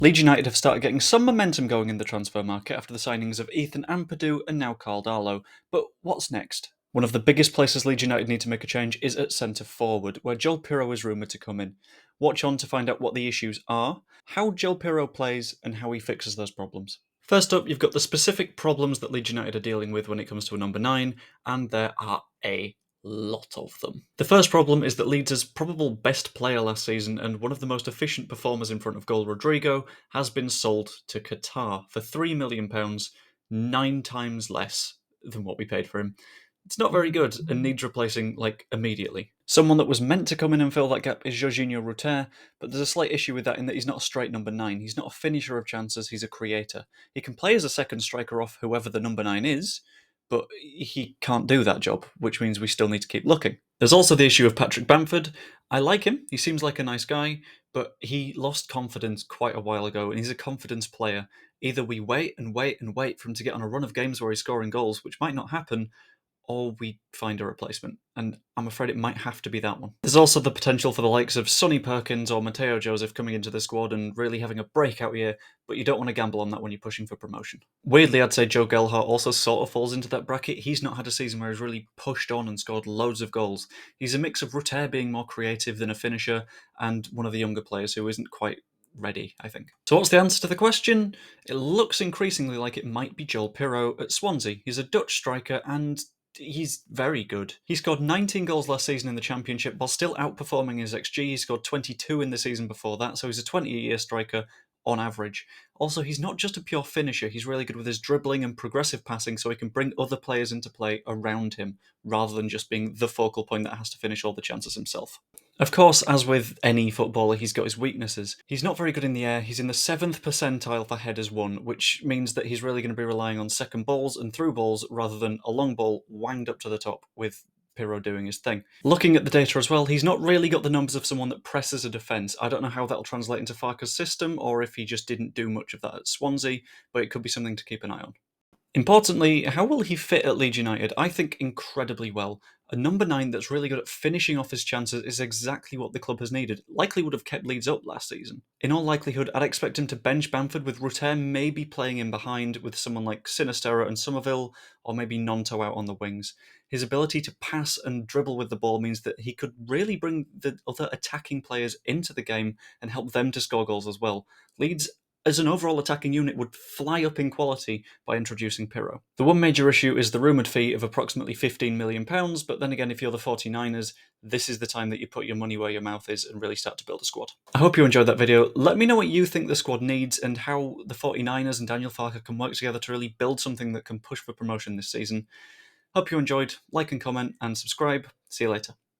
Leeds United have started getting some momentum going in the transfer market after the signings of Ampadu and now Karl Darlow. But what's next? One of the biggest places Leeds United need to make a change is at centre forward, where Pirro is rumoured to come in. Watch on to find out what the issues are, how Pirro plays, and how he fixes those problems. First up, you've got the specific problems that Leeds United are dealing with when it comes to a number 9, and there are a lot of them. The first problem is that Leeds' probable best player last season and one of the most efficient performers in front of goal, Rodrigo, has been sold to Qatar for £3 million, 9 times less than what we paid for him. It's not very good and needs replacing, immediately. Someone that was meant to come in and fill that gap is Jorginho Rutter, but there's a slight issue with that in that he's not a straight number 9. He's not a finisher of chances, he's a creator. He can play as a second striker off whoever the number 9 is, but he can't do that job, which means we still need to keep looking. There's also the issue of Patrick Bamford. I like him, he seems like a nice guy, but he lost confidence quite a while ago, and he's a confidence player. Either we wait and wait and wait for him to get on a run of games where he's scoring goals, which might not happen, or we find a replacement, and I'm afraid it might have to be that one. There's also the potential for the likes of Sonny Perkins or Mateo Joseph coming into the squad and really having a breakout year, but you don't want to gamble on that when you're pushing for promotion. Weirdly, I'd say Joe Gelhardt also sort of falls into that bracket. He's not had a season where he's really pushed on and scored loads of goals. He's a mix of Rutter being more creative than a finisher, and one of the younger players who isn't quite ready, I think. So what's the answer to the question? It looks increasingly like it might be Pirro at Swansea. He's a Dutch striker and he's very good. He scored 19 goals last season in the Championship while still outperforming his XG. He scored 22 in the season before that, so he's a 20-a-year striker on average. Also, he's not just a pure finisher, he's really good with his dribbling and progressive passing, so he can bring other players into play around him, rather than just being the focal point that has to finish all the chances himself. Of course, as with any footballer, he's got his weaknesses. He's not very good in the air, he's in the 7th percentile for headers won, which means that he's really going to be relying on second balls and through balls rather than a long ball wanged up to the top with Pirro doing his thing. Looking at the data as well, he's not really got the numbers of someone that presses a defence. I don't know how that'll translate into Farke's system, or if he just didn't do much of that at Swansea, but it could be something to keep an eye on. Importantly, how will he fit at Leeds United? I think incredibly well. A number 9 that's really good at finishing off his chances is exactly what the club has needed. Likely would have kept Leeds up last season. In all likelihood, I'd expect him to bench Bamford with Rutter maybe playing in behind with someone like Sinisterra and Somerville, or maybe Nonto out on the wings. His ability to pass and dribble with the ball means that he could really bring the other attacking players into the game and help them to score goals as well. Leeds as an overall attacking unit would fly up in quality by introducing Pirro. The one major issue is the rumoured fee of approximately £15 million, but then again, if you're the 49ers, this is the time that you put your money where your mouth is and really start to build a squad. I hope you enjoyed that video. Let me know what you think the squad needs and how the 49ers and Daniel Farke can work together to really build something that can push for promotion this season. Hope you enjoyed. Like and comment and subscribe. See you later.